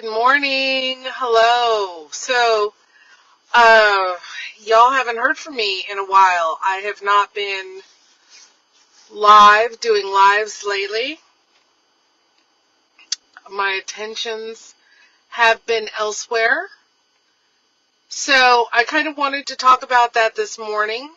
Good morning. Hello. Uh, y'all haven't heard from me in a while. I have not been doing lives lately. My attentions have been elsewhere. So I kind of wanted to talk about that this morning.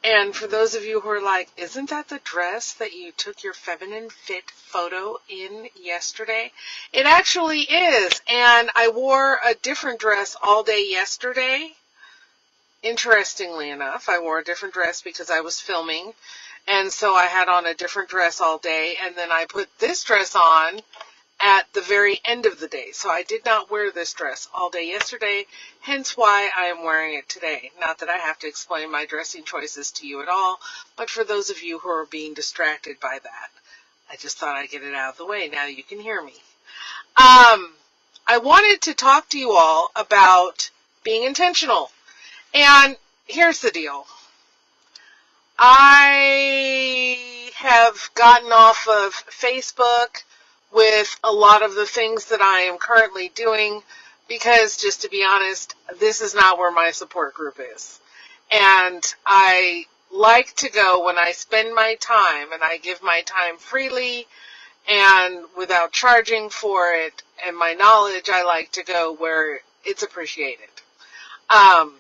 And for those of you who are like, isn't that the dress that you took your feminine fit photo in yesterday? It actually is. And I wore a different dress all day yesterday. Interestingly enough, I wore a different dress because I was filming. And so I had on a different dress all day. And then I put this dress on at the very end of the day. So I did not wear this dress all day yesterday, hence why I am wearing it today. Not that I have to explain my dressing choices to you at all, but for those of you who are being distracted by that, I just thought I'd get it out of the way. Now you can hear me. I wanted to talk to you all about being intentional. And here's the deal. I have gotten off of Facebook with a lot of the things that I am currently doing because, just to be honest, this is not where my support group is. And I like to go when I spend my time, and I give my time freely and without charging for it, and my knowledge, I like to go where it's appreciated. And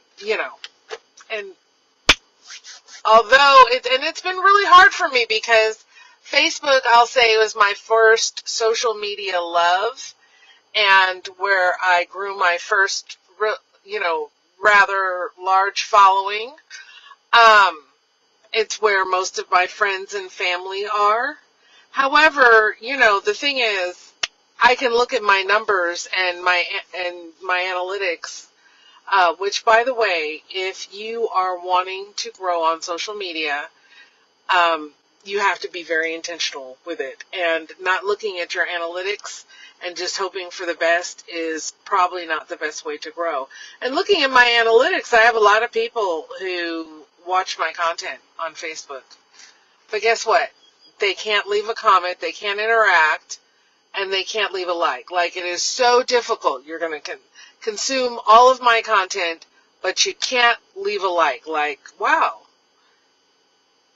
although it's been really hard for me because Facebook, I'll say, was my first social media love and where I grew my first, rather large following. It's where most of my friends and family are. However, the thing is, I can look at my numbers and my analytics, which, by the way, if you are wanting to grow on social media, you have to be very intentional with it. And not looking at your analytics and just hoping for the best is probably not the best way to grow. And looking at my analytics, I have a lot of people who watch my content on Facebook. But guess what? They can't leave a comment, they can't interact, and they can't leave a like. Like, it is so difficult. You're going to consume all of my content, but you can't leave a like. Like, wow.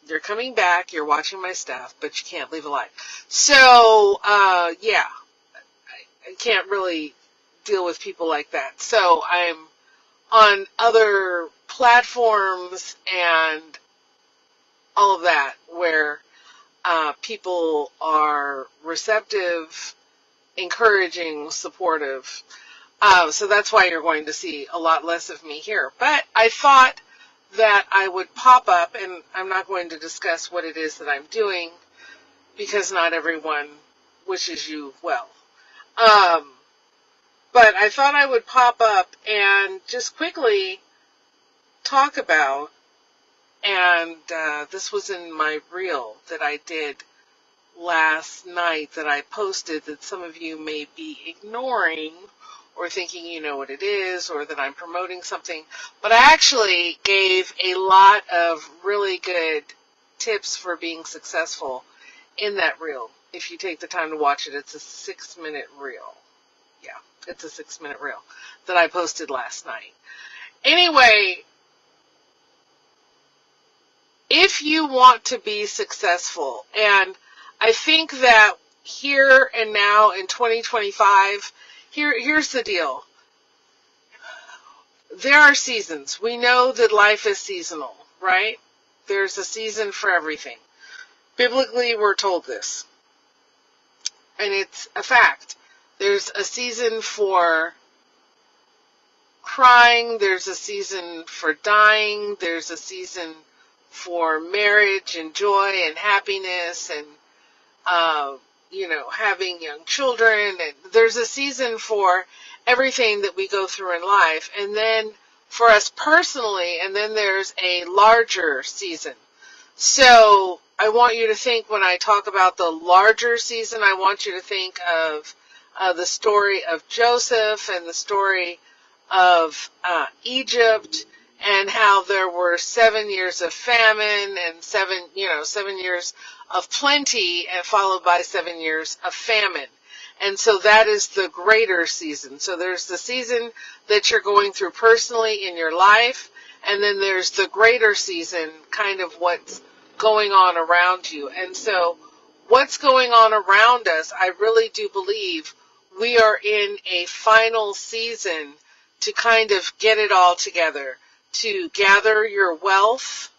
You're coming back, you're watching my stuff, but you can't leave a like. So, yeah, I can't really deal with people like that. So I'm on other platforms and all of that where people are receptive, encouraging, supportive. So that's why you're going to see a lot less of me here. But I thought that I would pop up, and I'm not going to discuss what it is that I'm doing because not everyone wishes you well. But I thought I would pop up and just quickly talk about, and this was in my reel that I did last night that I posted that some of you may be ignoring or thinking you know what it is, or that I'm promoting something. But I actually gave a lot of really good tips for being successful in that reel. If you take the time to watch it, it's a 6-minute reel. Yeah, it's a 6-minute reel that I posted last night. Anyway, if you want to be successful, and I think that here and now in 2025, here's the deal. There are seasons. We know that life is seasonal, right? There's a season for everything. Biblically, we're told this. And it's a fact. There's a season for crying. There's a season for dying. There's a season for marriage and joy and happiness and, having young children. And there's a season for everything that we go through in life. And then for us personally, and then there's a larger season. So I want you to think, when I talk about the larger season, I want you to think of the story of Joseph and the story of Egypt, and how there were 7 years of famine and 7 years of plenty, and followed by 7 years of famine. And so that is the greater season. So there's the season that you're going through personally in your life, and then there's the greater season, kind of what's going on around you. And so what's going on around us, I really do believe we are in a final season to kind of get it all together, to gather your wealth,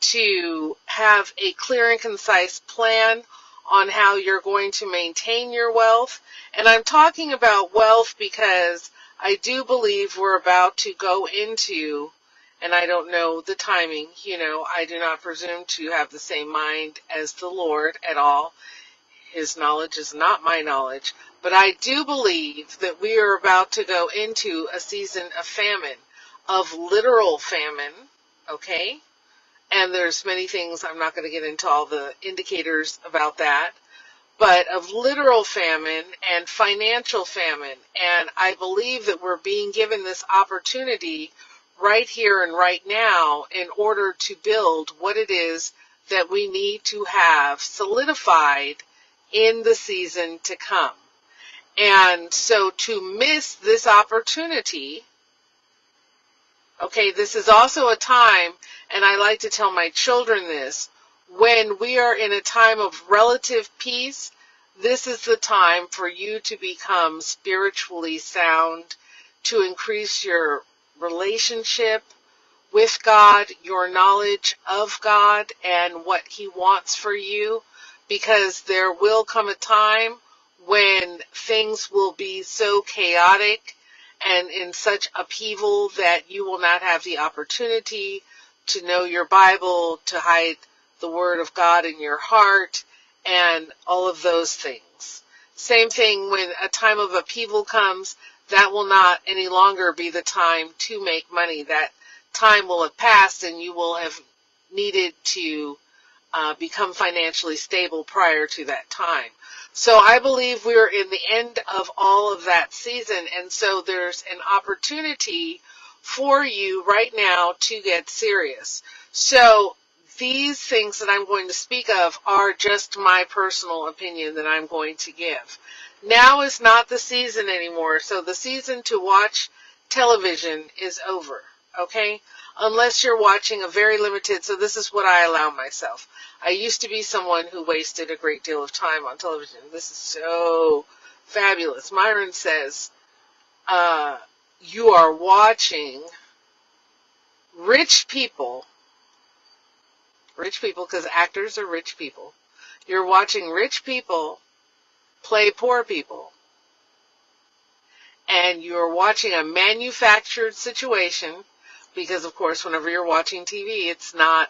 to have a clear and concise plan on how you're going to maintain your wealth. And I'm talking about wealth because I do believe we're about to go into, and I don't know the timing, I do not presume to have the same mind as the Lord at all. His knowledge is not my knowledge. But I do believe that we are about to go into a season of famine, of literal famine, okay? And there's many things, I'm not going to get into all the indicators about that, but of literal famine and financial famine. And I believe that we're being given this opportunity right here and right now in order to build what it is that we need to have solidified in the season to come. And so to miss this opportunity, okay, this is also a time, and I like to tell my children this, when we are in a time of relative peace, this is the time for you to become spiritually sound, to increase your relationship with God, your knowledge of God and what He wants for you, because there will come a time when things will be so chaotic and in such upheaval that you will not have the opportunity to know your Bible, to hide the Word of God in your heart, and all of those things. Same thing when a time of upheaval comes, that will not any longer be the time to make money. That time will have passed and you will have needed to become financially stable prior to that time. So I believe we're in the end of all of that season, and so there's an opportunity for you right now to get serious. So these things that I'm going to speak of are just my personal opinion that I'm going to give. Now is not the season anymore, so the season to watch television is over, okay? Unless you're watching a very limited, so this is what I allow myself. I used to be someone who wasted a great deal of time on television. This is so fabulous. Myron says, you are watching rich people, because actors are rich people. You're watching rich people play poor people. And you're watching a manufactured situation, because of course whenever you're watching TV, it's not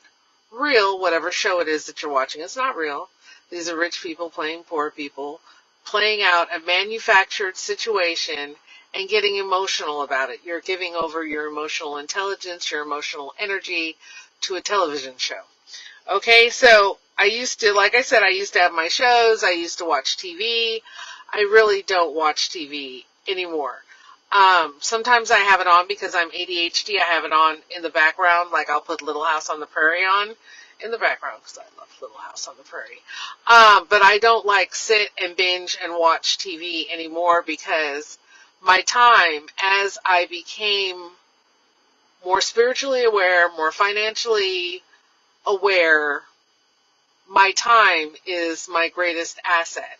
real. Whatever show it is that you're watching, it's not real. These are rich people playing poor people, playing out a manufactured situation and getting emotional about it. You're giving over your emotional intelligence, your emotional energy to a television show. Okay, so I used to, like I said, I used to have my shows. I used to watch TV. I really don't watch TV anymore. Sometimes I have it on because I'm ADHD. I have it on in the background, like I'll put Little House on the Prairie on in the background because I love Little House on the Prairie. But I don't like sit and binge and watch TV anymore because my time, as I became more spiritually aware, more financially aware, my time is my greatest asset.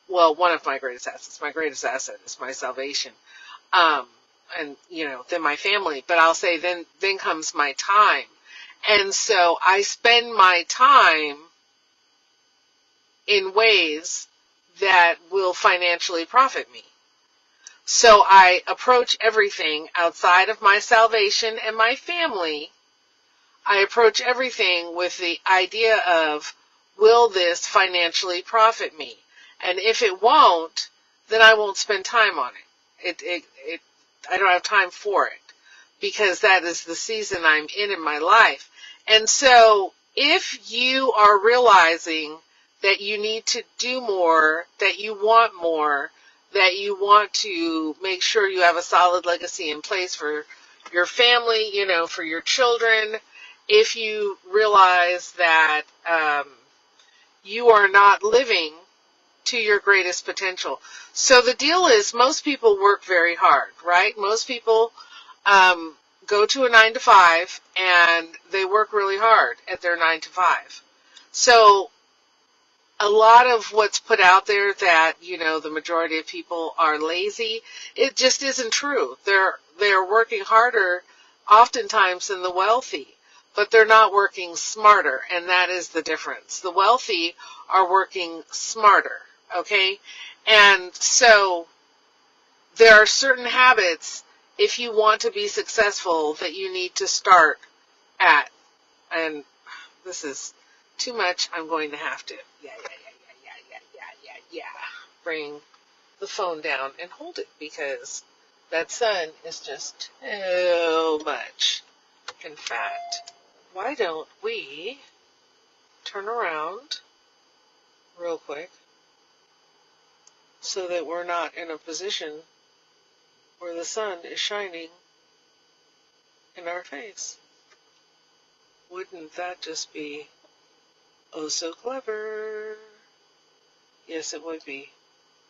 Well, one of my greatest assets. My greatest asset is my salvation. And, then my family. But I'll say then comes my time. And so I spend my time in ways that will financially profit me. So I approach everything outside of my salvation and my family. I approach everything with the idea of, will this financially profit me? And if it won't, then I won't spend time on it. I don't have time for it because that is the season I'm in my life. And so if you are realizing that you need to do more, that you want more, that you want to make sure you have a solid legacy in place for your family, for your children, if you realize that you are not living to your greatest potential. So the deal is most people work very hard, right? Most people go to a 9 to 5 and they work really hard at their 9 to 5. So a lot of what's put out there that, the majority of people are lazy, it just isn't true. They're working harder oftentimes than the wealthy, but they're not working smarter, and that is the difference. The wealthy are working smarter, okay? And so there are certain habits, if you want to be successful, that you need to start at. And this is too much. I'm going to have to, bring the phone down and hold it, because that sun is just too much. In fact, why don't we turn around real quick so that we're not in a position where the sun is shining in our face? Wouldn't that just be oh so clever? Yes, it would be.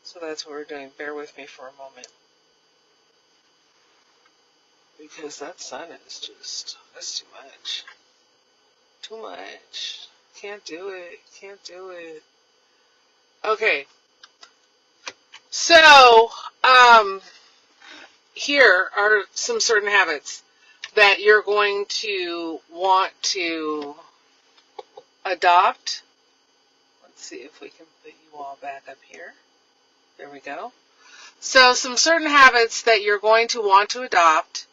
So that's what we're doing. Bear with me for a moment. Because that sun is just, that's too much. Too much. Can't do it. Can't do it. Okay. So, here are some certain habits that you're going to want to adopt. Let's see if we can put you all back up here. There we go. So some certain habits that you're going to want to adopt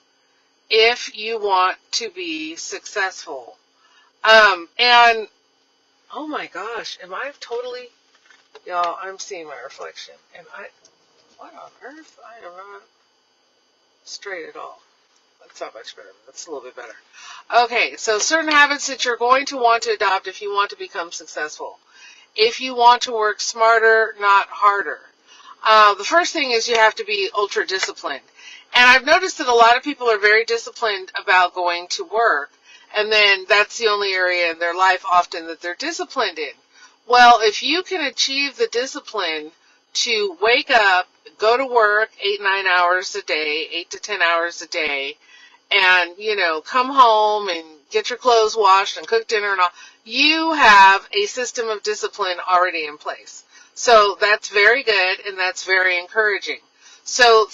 if you want to be successful. And, oh my gosh, am I totally, y'all, I'm seeing my reflection. And what on earth? I am not straight at all. That's not much better. That's a little bit better. Okay, so certain habits that you're going to want to adopt if you want to become successful. If you want to work smarter, not harder. The first thing is you have to be ultra disciplined. And I've noticed that a lot of people are very disciplined about going to work, and then that's the only area in their life often that they're disciplined in. Well, if you can achieve the discipline to wake up, go to work 8-9 hours a day, 8 to 10 hours a day, and, come home and get your clothes washed and cook dinner and all, you have a system of discipline already in place. So that's very good, and that's very encouraging. So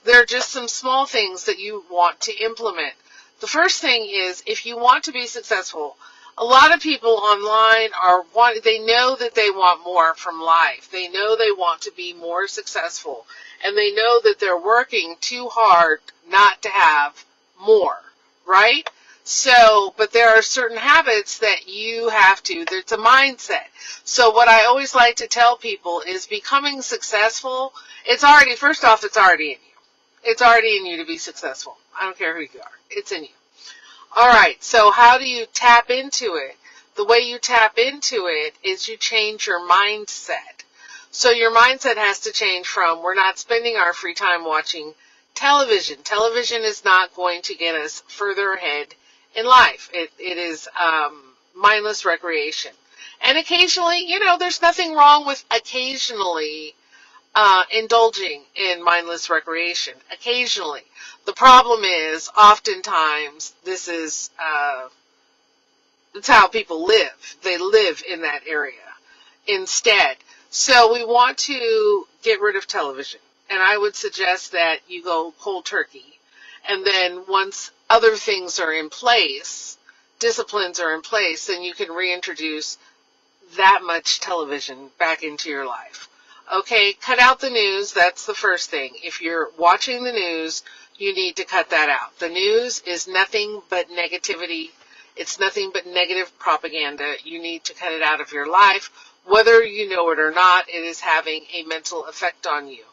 they're just some small things that you want to implement. The first thing is, if you want to be successful, a lot of people online they know that they want more from life. They know they want to be more successful, and they know that they're working too hard not to have more, right? So, but there are certain habits that you have to, it's a mindset. So what I always like to tell people is becoming successful, first off, it's already in you. It's already in you to be successful. I don't care who you are. It's in you. All right, so how do you tap into it? The way you tap into it is you change your mindset. So your mindset has to change from, we're not spending our free time watching television. Television is not going to get us further ahead in life. It is mindless recreation. And occasionally, there's nothing wrong with occasionally indulging in mindless recreation. Occasionally. The problem is, oftentimes, it's how people live. They live in that area instead. So we want to get rid of television. And I would suggest that you go cold turkey. And then once other things are in place, disciplines are in place, then you can reintroduce that much television back into your life. Okay, cut out the news. That's the first thing. If you're watching the news, you need to cut that out. The news is nothing but negativity. It's nothing but negative propaganda. You need to cut it out of your life. Whether you know it or not, it is having a mental effect on you.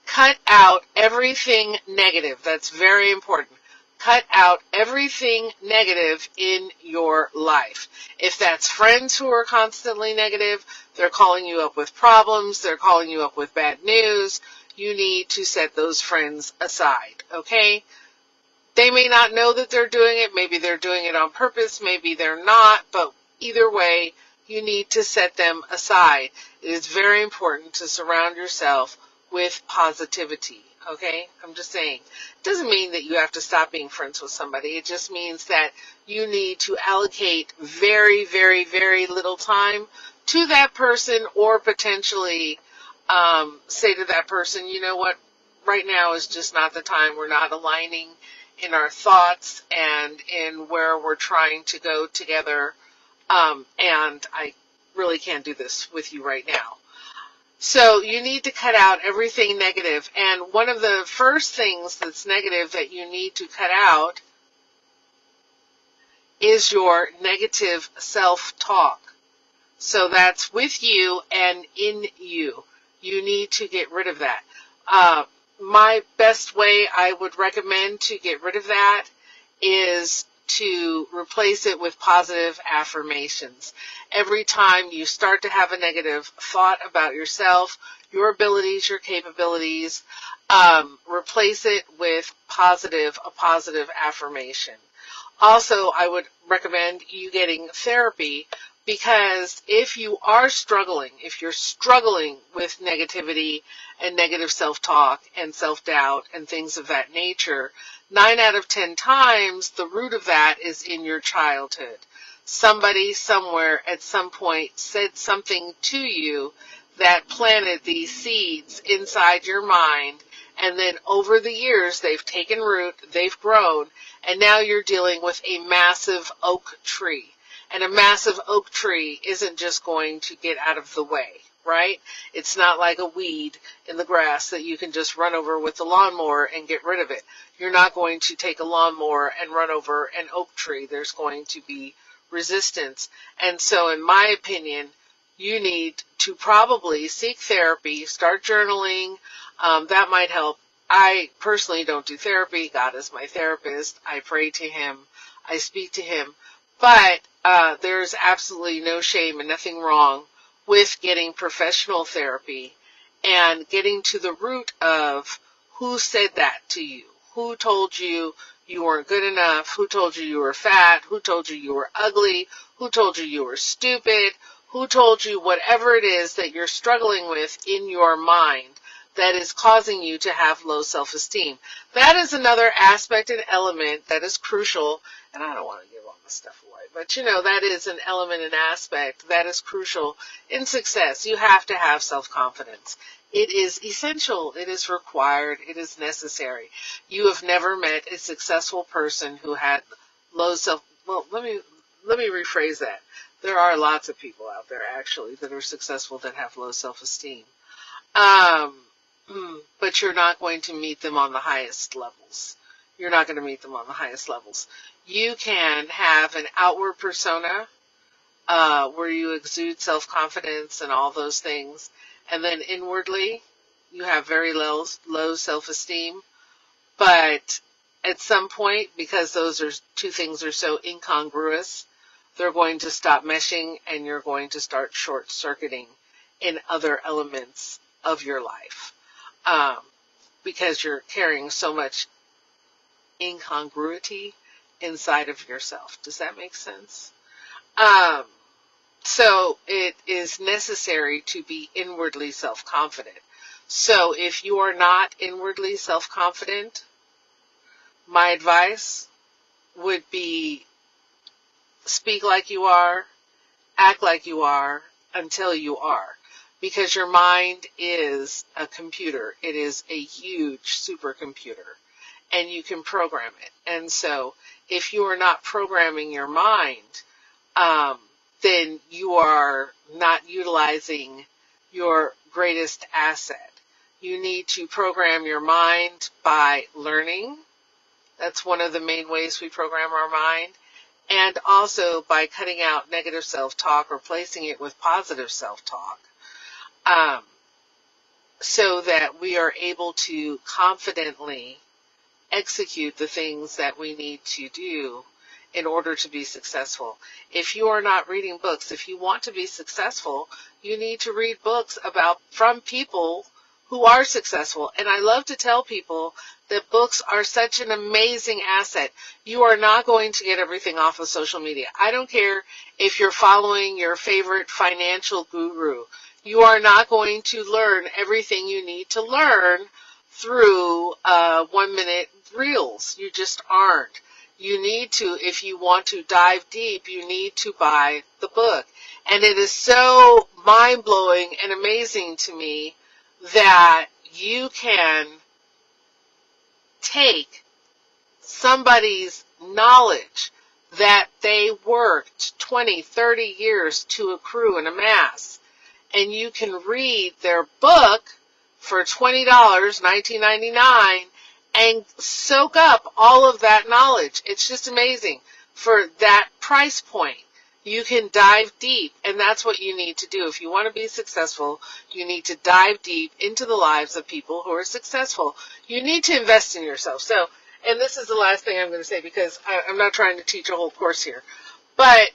Cut out everything negative. That's very important. Cut out everything negative in your life. If that's friends who are constantly negative, they're calling you up with problems, they're calling you up with bad news, you need to set those friends aside, okay? They may not know that they're doing it, maybe they're doing it on purpose, maybe they're not, but either way, you need to set them aside. It is very important to surround yourself with positivity. Okay? I'm just saying. It doesn't mean that you have to stop being friends with somebody. It just means that you need to allocate very, very, very little time to that person, or potentially say to that person, you know what, right now is just not the time. We're not aligning in our thoughts and in where we're trying to go together, and I really can't do this with you right now. So you need to cut out everything negative. And one of the first things that's negative that you need to cut out is your negative self-talk. So that's with you and in you. You need to get rid of that. My best way I would recommend to get rid of that is to replace it with positive affirmations. Every time you start to have a negative thought about yourself, your abilities, your capabilities, replace it with a positive affirmation. Also, I would recommend you getting therapy, because if you're struggling with negativity and negative self-talk and self-doubt and things of that nature, 9 out of 10 times the root of that is in your childhood. Somebody somewhere at some point said something to you that planted these seeds inside your mind, and then over the years they've taken root, they've grown, and now you're dealing with a massive oak tree. And a massive oak tree isn't just going to get out of the way, right? It's not like a weed in the grass that you can just run over with the lawnmower and get rid of it. You're not going to take a lawnmower and run over an oak tree. There's going to be resistance. And so, in my opinion, you need to probably seek therapy, start journaling. That might help. I personally don't do therapy. God is my therapist. I pray to Him. I speak to Him. But there's absolutely no shame and nothing wrong with getting professional therapy and getting to the root of who said that to you. Who told you you weren't good enough? Who told you you were fat? Who told you you were ugly? Who told you you were stupid? Who told you whatever it is that you're struggling with in your mind that is causing you to have low self-esteem? That is another aspect and element that is crucial, and I don't want to give all this stuff away, but that is an element and aspect that is crucial in success. You have to have self-confidence. It is essential. It is required. It is necessary. You have never met a successful person who had low self. Well, let me rephrase that. There are lots of people out there actually that are successful that have low self-esteem, but you're not going to meet them on the highest levels. You're not going to meet them on the highest levels. You can have an outward persona where you exude self-confidence and all those things, and then inwardly you have very low self-esteem. But at some point, because those two things are so incongruous, they're going to stop meshing, and you're going to start short-circuiting in other elements of your life, because you're carrying so much incongruity inside of yourself. Does that make sense? So it is necessary to be inwardly self-confident. So if you are not inwardly self-confident, my advice would be speak like you are, act like you are, until you are. Because your mind is a computer. It is a huge supercomputer, and you can program it. And so if you are not programming your mind, then you are not utilizing your greatest asset. You need to program your mind by learning. That's one of the main ways we program our mind. And also by cutting out negative self-talk, replacing it with positive self-talk, so that we are able to confidently execute the things that we need to do in order to be successful. If you are not reading books, if you want to be successful, you need to read books from people who are successful. And I love to tell people that books are such an amazing asset. You are not going to get everything off of social media. I don't care if you're following your favorite financial guru. You are not going to learn everything you need to learn through 1-minute reels. You just aren't. You need to, if you want to dive deep, you need to buy the book. And it is so mind-blowing and amazing to me that you can take somebody's knowledge that they worked 20, 30 years to accrue and amass, and you can read their book for $20, $19.99, and soak up all of that knowledge. It's just amazing. For that price point, you can dive deep, and that's what you need to do. If you want to be successful, you need to dive deep into the lives of people who are successful. You need to invest in yourself. So, and this is the last thing I'm going to say, because I'm not trying to teach a whole course here, but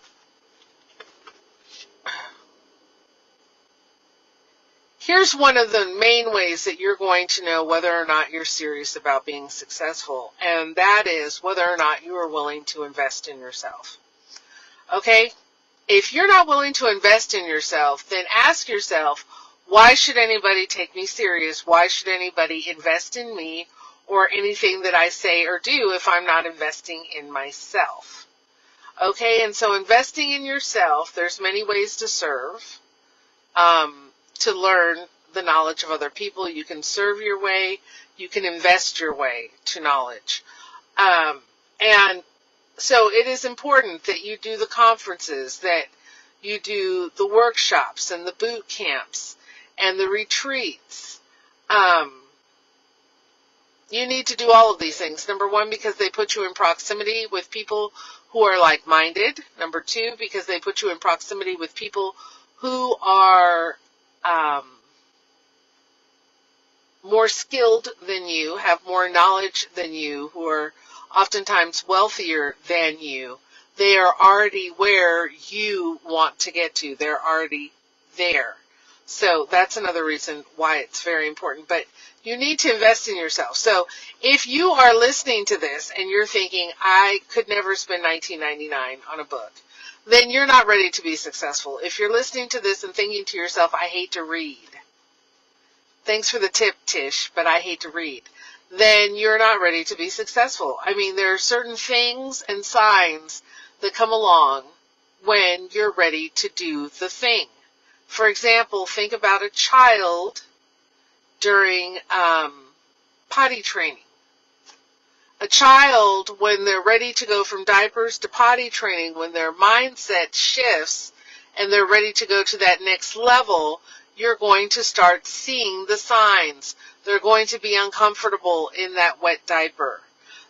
here's one of the main ways that you're going to know whether or not you're serious about being successful, and that is whether or not you are willing to invest in yourself. Okay? If you're not willing to invest in yourself, then ask yourself, why should anybody take me serious? Why should anybody invest in me or anything that I say or do if I'm not investing in myself? Okay, and so investing in yourself, there's many ways to serve. To learn the knowledge of other people. You can serve your way. You can invest your way to knowledge. And so it is important that you do the conferences, that you do the workshops and the boot camps and the retreats. You need to do all of these things. Number one, because they put you in proximity with people who are like-minded. Number two, because they put you in proximity with people who are more skilled than you, have more knowledge than you, who are oftentimes wealthier than you. They are already where you want to get to. They're already there. So that's another reason why it's very important. But you need to invest in yourself. So if you are listening to this and you're thinking, I could never spend $19.99 on a book, then you're not ready to be successful. If you're listening to this and thinking to yourself, I hate to read. Thanks for the tip, Tish, but I hate to read. Then you're not ready to be successful. I mean, there are certain things and signs that come along when you're ready to do the thing. For example, think about a child during potty training. A child, when they're ready to go from diapers to potty training, when their mindset shifts and they're ready to go to that next level, you're going to start seeing the signs. They're going to be uncomfortable in that wet diaper.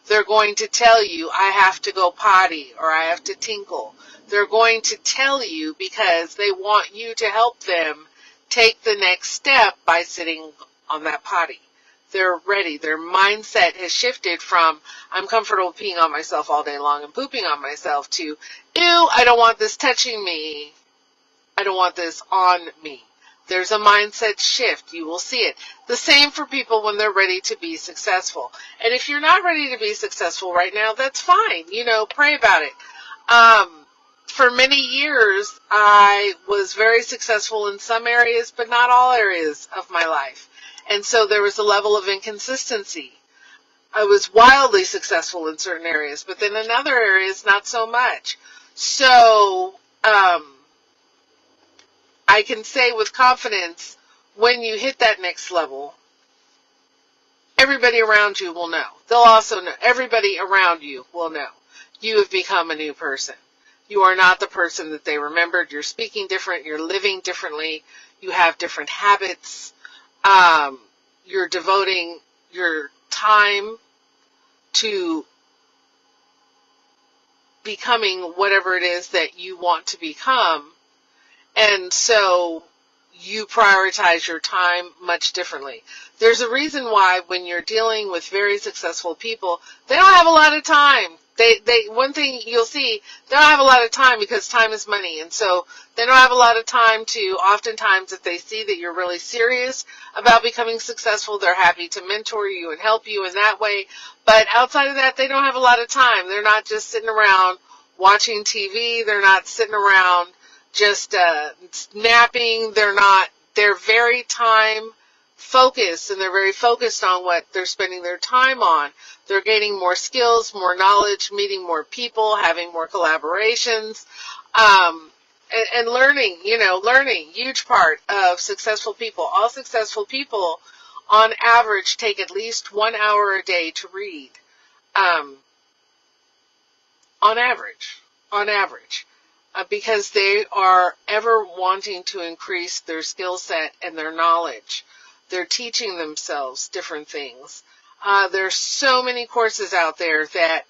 They're going to tell you, I have to go potty, or I have to tinkle. They're going to tell you because they want you to help them take the next step by sitting on that potty. They're ready. Their mindset has shifted from, I'm comfortable peeing on myself all day long and pooping on myself, to, ew, I don't want this touching me. I don't want this on me. There's a mindset shift. You will see it. The same for people when they're ready to be successful. And if you're not ready to be successful right now, that's fine. You know, pray about it. For many years, I was very successful in some areas, but not all areas of my life. And so there was a level of inconsistency. I was wildly successful in certain areas, but then in other areas, not so much. So, I can say with confidence, when you hit that next level, everybody around you will know. They'll also know. Everybody around you will know. You have become a new person. You are not the person that they remembered. You're speaking different. You're living differently. You have different habits. You're devoting your time to becoming whatever it is that you want to become. And so you prioritize your time much differently. There's a reason why when you're dealing with very successful people, they don't have a lot of time One thing you'll see, they don't have a lot of time because time is money. And so they don't have a lot of time to, oftentimes, if they see that you're really serious about becoming successful, they're happy to mentor you and help you in that way. But outside of that, they don't have a lot of time. They're not just sitting around watching TV. They're not sitting around just napping. They're very time focused, and they're very focused on what they're spending their time on. They're gaining more skills, more knowledge, meeting more people, having more collaborations, and learning, learning, huge part of successful people. All successful people, on average, take at least 1 hour a day to read. Um, on average, because they are ever wanting to increase their skill set and their knowledge. They're teaching themselves different things. There's so many courses out there that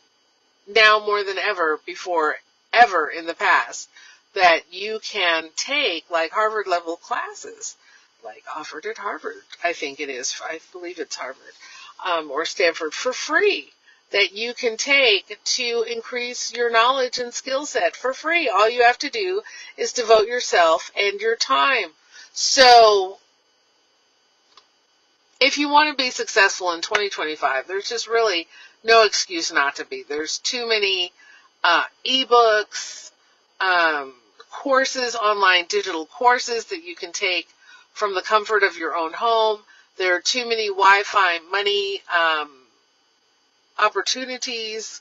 now more than ever before, ever in the past, that you can take, like Harvard level classes, like offered at Harvard, I think it is, I believe it's Harvard, or Stanford, for free, that you can take to increase your knowledge and skill set for free. All you have to do is devote yourself and your time. So if you want to be successful in 2025, there's just really no excuse not to be. There's too many ebooks, courses, online digital courses that you can take from the comfort of your own home. There are too many Wi-Fi money opportunities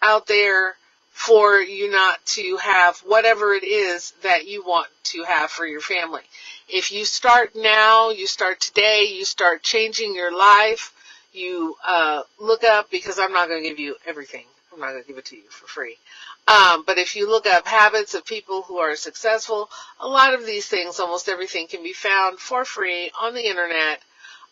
out there for you not to have whatever it is that you want to have for your family. If you start now, you start today, you start changing your life, you look up, because I'm not going to give you everything. I'm not going to give it to you for free. But if you look up habits of people who are successful, a lot of these things, almost everything, can be found for free on the internet.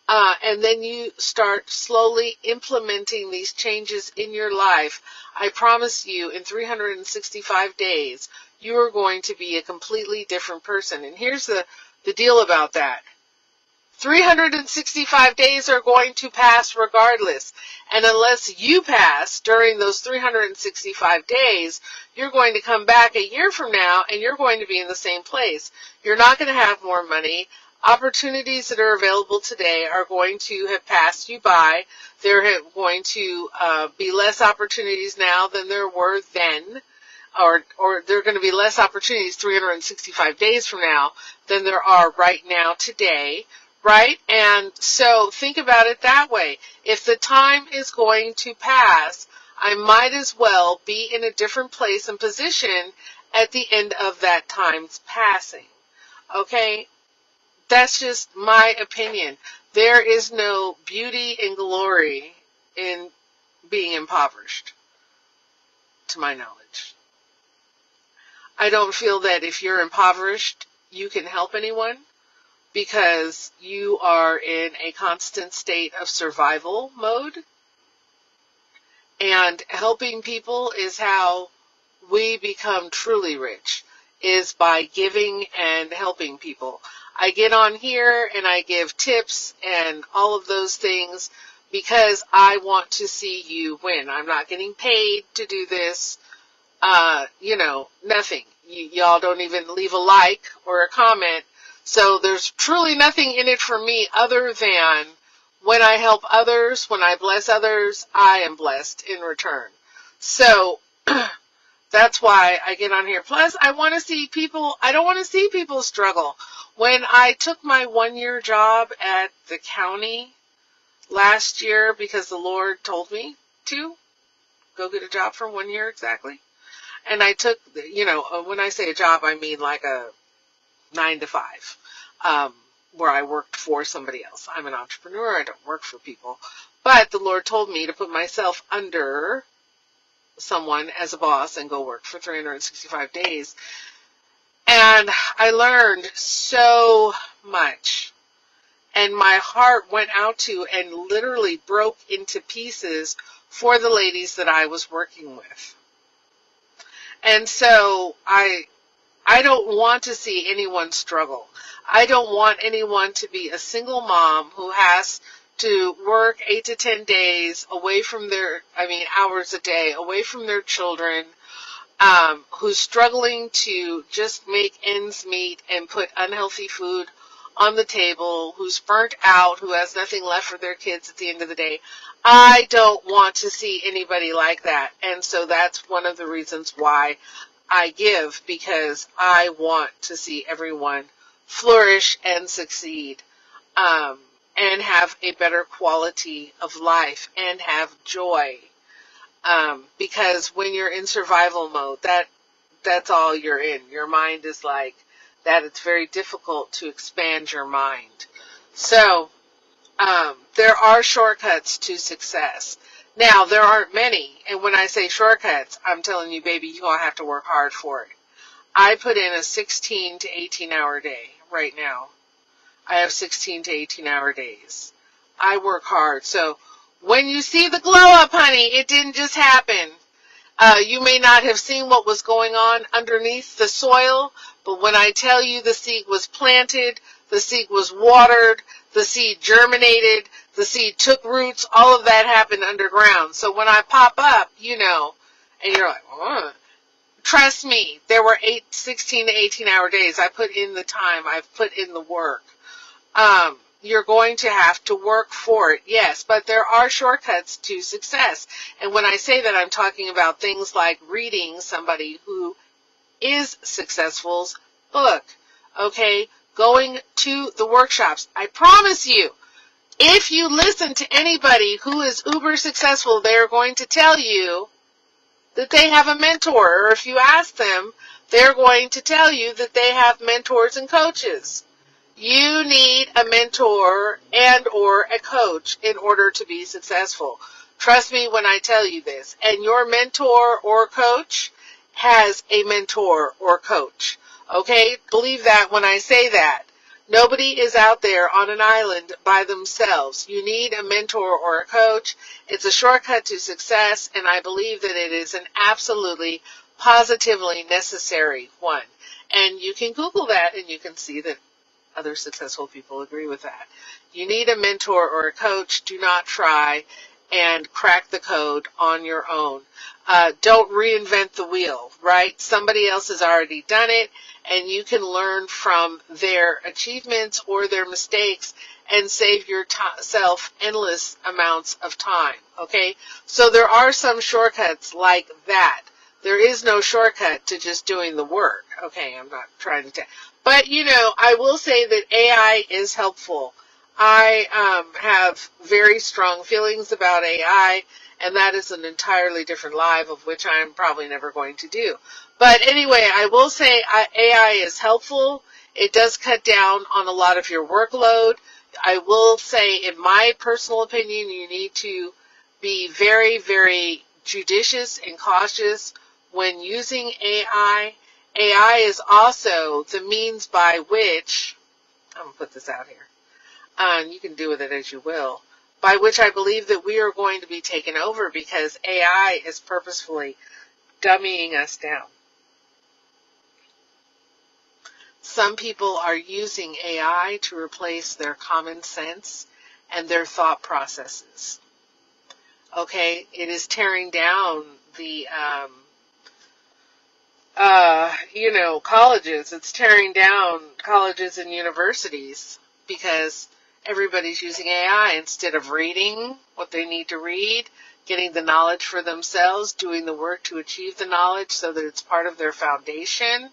And then you start slowly implementing these changes in your life. I promise you, in 365 days, you are going to be a completely different person. And here's the deal about that. 365 days are going to pass regardless. And unless you pass during those 365 days, you're going to come back a year from now and you're going to be in the same place. You're not going to have more money. Opportunities that are available today are going to have passed you by. There are going to be less opportunities now than there were then, or there are going to be less opportunities 365 days from now than there are right now today, right? And so think about it that way. If the time is going to pass, I might as well be in a different place and position at the end of that time's passing, okay? That's just my opinion. There is no beauty and glory in being impoverished, to my knowledge. I don't feel that if you're impoverished, you can help anyone, because you are in a constant state of survival mode. And helping people is how we become truly rich, is by giving and helping people. I get on here and I give tips and all of those things because I want to see you win. I'm not getting paid to do this. Nothing. Y'all don't even leave a like or a comment. So there's truly nothing in it for me other than when I help others, when I bless others, I am blessed in return. So that's why I get on here. Plus, I want to see people, I don't want to see people struggle. When I took my 1-year job at the county last year, because the Lord told me to go get a job for 1 year exactly, and I took, when I say a job, I mean like a 9 to 5, where I worked for somebody else. I'm an entrepreneur. I don't work for people. But the Lord told me to put myself under someone as a boss and go work for 365 days. And I learned so much. And my heart went out to and literally broke into pieces for the ladies that I was working with. And so I don't want to see anyone struggle. I don't want anyone to be a single mom who has to work 8 to 10 days away from hours a day, away from their children, who's struggling to just make ends meet and put unhealthy food on the table, who's burnt out, who has nothing left for their kids at the end of the day. I don't want to see anybody like that. And so that's one of the reasons why I give, because I want to see everyone flourish and succeed, and have a better quality of life and have joy. Because when you're in survival mode, that's all you're in. Your mind is like that. It's very difficult to expand your mind. So there are shortcuts to success. Now, there aren't many, and when I say shortcuts, I'm telling you, baby, you're going to have to work hard for it. I put in a 16 to 18-hour day right now. I have 16 to 18-hour days. I work hard. So when you see the glow up, honey, it didn't just happen. You may not have seen what was going on underneath the soil, but when I tell you the seed was planted, the seed was watered, the seed germinated, the seed took roots, all of that happened underground. So when I pop up, and you're like, oh. Trust me, there were 16 to 18-hour days. I put in the time. I've put in the work. You're going to have to work for it, yes, but there are shortcuts to success. And when I say that, I'm talking about things like reading somebody who is successful's book, okay? Going to the workshops. I promise you, if you listen to anybody who is uber successful, they're going to tell you that they have a mentor, or if you ask them, they're going to tell you that they have mentors and coaches. You need a mentor and or a coach in order to be successful. Trust me when I tell you this. And your mentor or coach has a mentor or coach. Okay? Believe that when I say that. Nobody is out there on an island by themselves. You need a mentor or a coach. It's a shortcut to success, and I believe that it is an absolutely, positively necessary one. And you can Google that, and you can see that other successful people agree with that. You need a mentor or a coach. Do not try and crack the code on your own. Don't reinvent the wheel, right? Somebody else has already done it, and you can learn from their achievements or their mistakes and save yourself endless amounts of time, okay? So there are some shortcuts like that. There is no shortcut to just doing the work. Okay, I'm not trying to tell. But, I will say that AI is helpful. I have very strong feelings about AI, and that is an entirely different live of which I'm probably never going to do. But anyway, I will say AI is helpful. It does cut down on a lot of your workload. I will say, in my personal opinion, you need to be very, very judicious and cautious when using AI. AI is also the means by which, I'm going to put this out here, and you can do with it as you will, by which I believe that we are going to be taken over because AI is purposefully dummying us down. Some people are using AI to replace their common sense and their thought processes. Okay, it is tearing down the colleges. It's tearing down colleges and universities because everybody's using AI instead of reading what they need to read, getting the knowledge for themselves, doing the work to achieve the knowledge so that it's part of their foundation.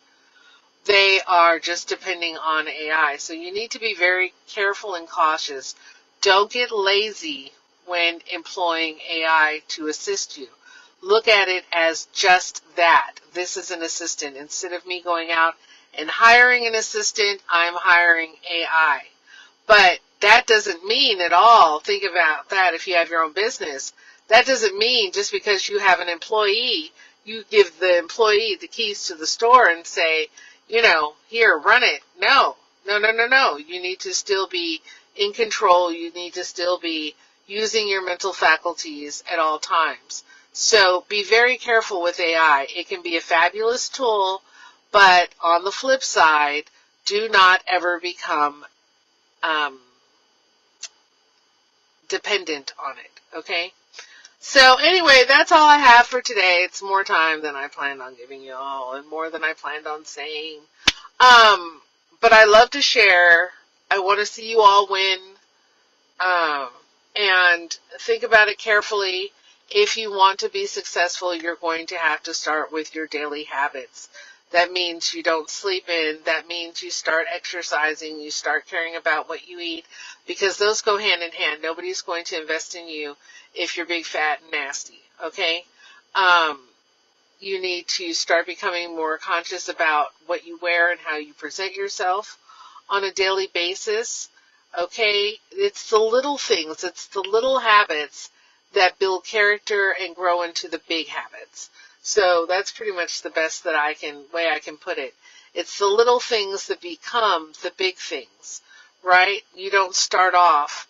They are just depending on AI. So you need to be very careful and cautious. Don't get lazy when employing AI to assist you. Look at it as just that. This is an assistant. Instead of me going out and hiring an assistant, I'm hiring AI. But that doesn't mean at all, think about that if you have your own business, that doesn't mean just because you have an employee, you give the employee the keys to the store and say, here, run it. No. You need to still be in control. You need to still be using your mental faculties at all times. So be very careful with AI. It can be a fabulous tool, but on the flip side, do not ever become dependent on it, okay? So anyway, that's all I have for today. It's more time than I planned on giving you all, and more than I planned on saying. But I love to share. I want to see you all win. And think about it carefully. If you want to be successful, you're going to have to start with your daily habits. That means you don't sleep in. That means you start exercising. You start caring about what you eat, because those go hand in hand. Nobody's going to invest in you if you're big, fat, and nasty, okay? You need to start becoming more conscious about what you wear and how you present yourself on a daily basis, okay? It's the little things, it's the little habits that build character and grow into the big habits. So that's pretty much the best way I can put it. It's the little things that become the big things, right? You don't start off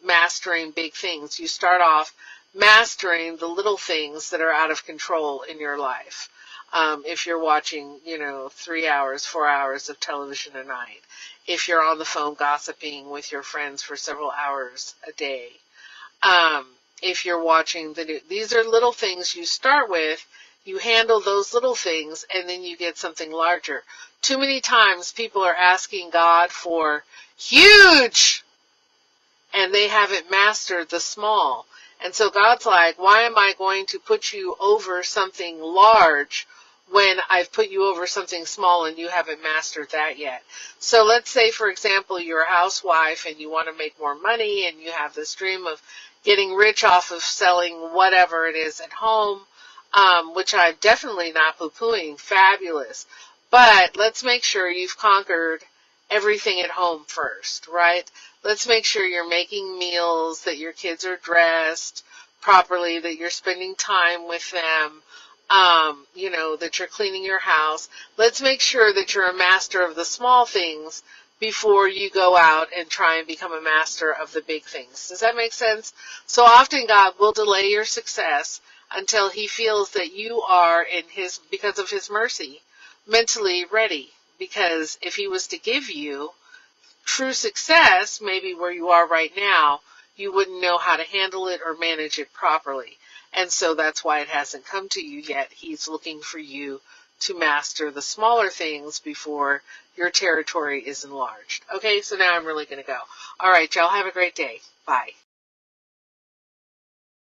mastering big things. You start off mastering the little things that are out of control in your life. If you're watching, 3 hours, 4 hours of television a night, if you're on the phone gossiping with your friends for several hours a day, if you're watching the news, these are little things you start with. You handle those little things, and then you get something larger. Too many times people are asking God for huge, and they haven't mastered the small. And so God's like, why am I going to put you over something large when I've put you over something small and you haven't mastered that yet? So let's say, for example, you're a housewife and you want to make more money and you have this dream of getting rich off of selling whatever it is at home, which I'm definitely not poo-pooing, fabulous. But let's make sure you've conquered everything at home first, right? Let's make sure you're making meals, that your kids are dressed properly, that you're spending time with them, that you're cleaning your house. Let's make sure that you're a master of the small things before you go out and try and become a master of the big things. Does that make sense? So often God will delay your success until he feels that you are, because of his mercy, mentally ready. Because if he was to give you true success, maybe where you are right now, you wouldn't know how to handle it or manage it properly. And so that's why it hasn't come to you yet. He's looking for you to master the smaller things before your territory is enlarged. Okay, so now I'm really going to go. All right, y'all have a great day. Bye.